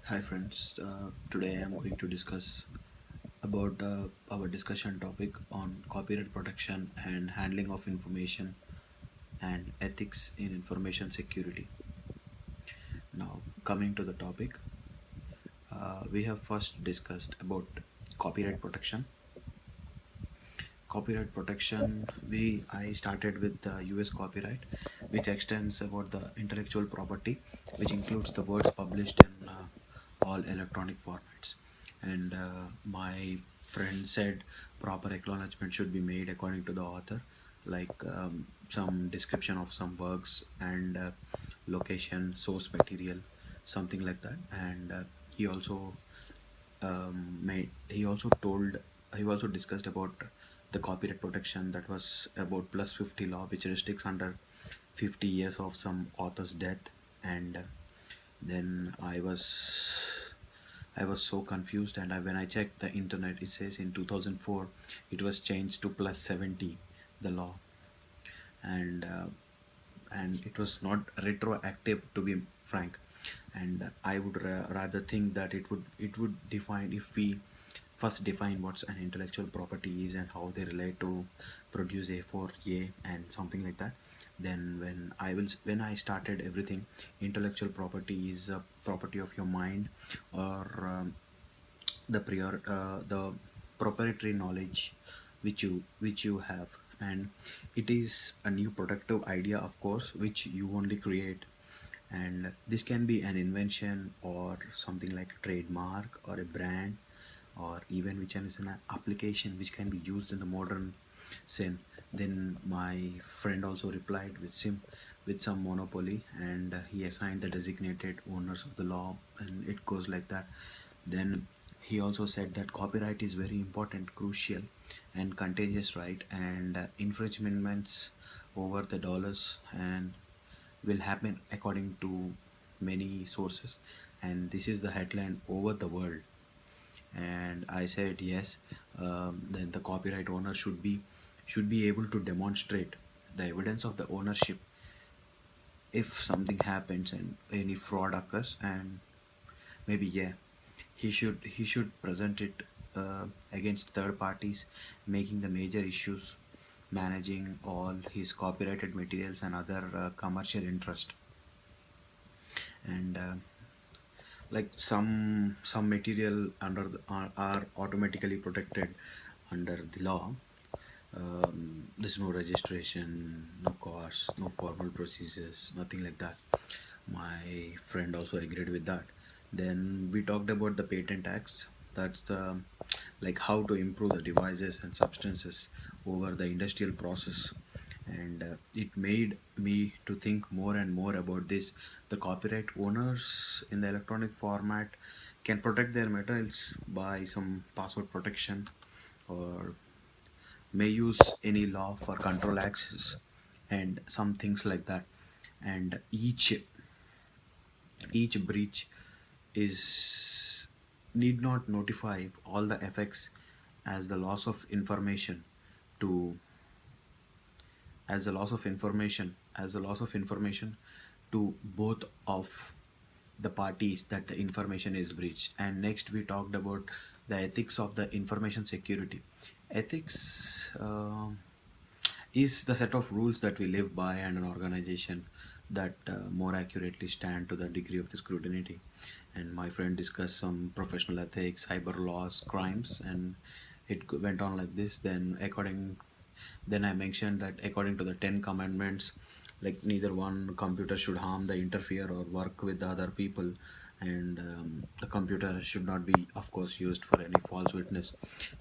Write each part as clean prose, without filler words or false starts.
Hi friends, today I'm going to discuss about our discussion topic on copyright protection and handling of information and ethics in information security. Now, coming to the topic, we have first discussed about copyright protection. Copyright protection, I started with the US copyright, which extends about the intellectual property, which includes the words published in all electronic formats. And my friend said proper acknowledgement should be made according to the author, like some description of some works and location, source material, something like that. And he also made he also discussed about the copyright protection, that was about plus 50 law, which restricts under 50 years of some author's death. And then I was so confused, and when I checked the internet, it says in 2004 it was changed to plus 70, the law. And uh, and it was not retroactive, to be frank. And I would rather think that it would define, if we first define what's an intellectual property is and how they relate to produce A4A and something like that. Then when I started everything, intellectual property is a property of your mind, or the proprietary knowledge which you have. And it is a new productive idea, of course, which you only create. And this can be an invention or something like a trademark or a brand, or even which is an application which can be used in the modern scene. Then my friend also replied with some monopoly, and he assigned the designated owners of the law, and it goes like that. Then he also said that copyright is very important, crucial, and contagious right, and infringements over the dollars and will happen according to many sources. And this is the headline over the world. And I said yes. Then the copyright owner should be able to demonstrate the evidence of the ownership if something happens and any fraud occurs. And maybe, yeah, he should present it against third parties, making the major issues, managing all his copyrighted materials and other commercial interest. And like some material are automatically protected under the law. There's no registration, no costs, no formal procedures, nothing like that. My friend also agreed with that. Then we talked about the patent acts. That's the, like, how to improve the devices and substances over the industrial process. And it made me to think more and more about this. The copyright owners in the electronic format can protect their materials by some password protection, or may use any law for control access and some things like that. And each breach is need not notify all the effects as the loss of information to as the loss of information to both of the parties that the information is breached. And next we talked about the ethics of the information security. Ethics is the set of rules that we live by, and an organization that more accurately stand to the degree of the scrutiny. And my friend discussed some professional ethics, cyber laws, crimes, and went on like this. Then I mentioned that according to the 10 commandments, like neither one computer should harm the interfere or work with the other people. And the computer should not be, of course, used for any false witness.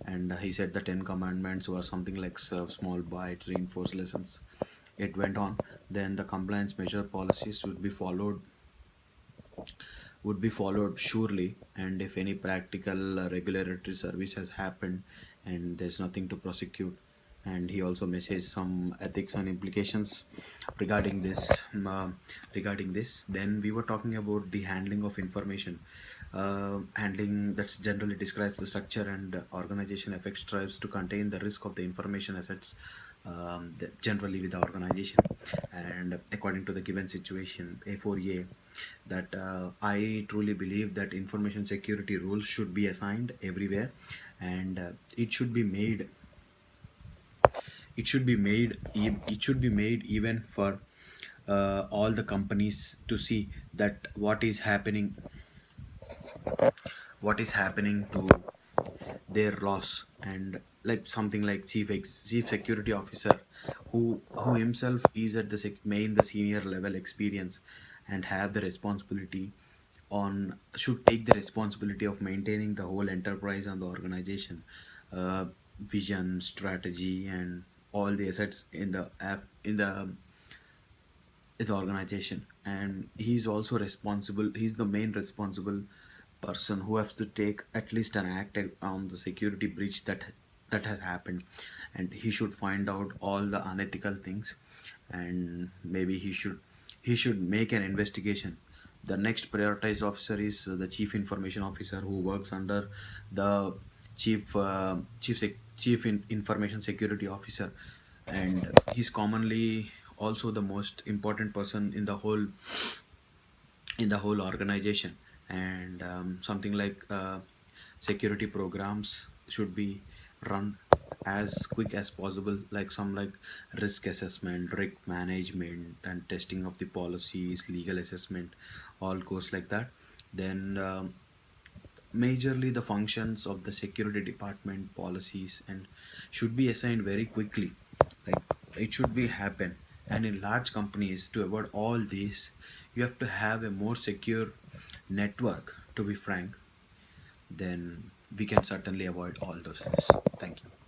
And he said the 10 commandments were something like serve small bites, reinforce lessons. It went on. Then the compliance measure policies would be followed surely. And if any practical regulatory service has happened and there's nothing to prosecute. And he also messaged some ethics and implications regarding this. Then we were talking about the handling of information. Handling, that's generally describes the structure and organization effect strives to contain the risk of the information assets generally with the organization, and according to the given situation A4A, that I truly believe that information security rules should be assigned everywhere, and it should be made even for all the companies to see that what is happening to their loss, and like something like chief security officer, who himself is at the main the senior level experience, and have the responsibility on should take the responsibility of maintaining the whole enterprise and the organization, uh, vision, strategy, and all the assets in the app in the organization. And he's also responsible, he's the main responsible person who has to take at least an act on the security breach that has happened, and he should find out all the unethical things, and maybe he should make an investigation. The next prioritized officer is the chief information officer, who works under the chief information security officer, and he's commonly also the most important person in the whole organization. And something like security programs should be run as quick as possible, like some like risk assessment, risk management, and testing of the policies, legal assessment, all goes like that. Then majorly the functions of the security department policies and should be assigned very quickly, like it should be happen. And in large companies, to avoid all this, you have to have a more secure network, to be frank. Then we can certainly avoid all those things. Thank you.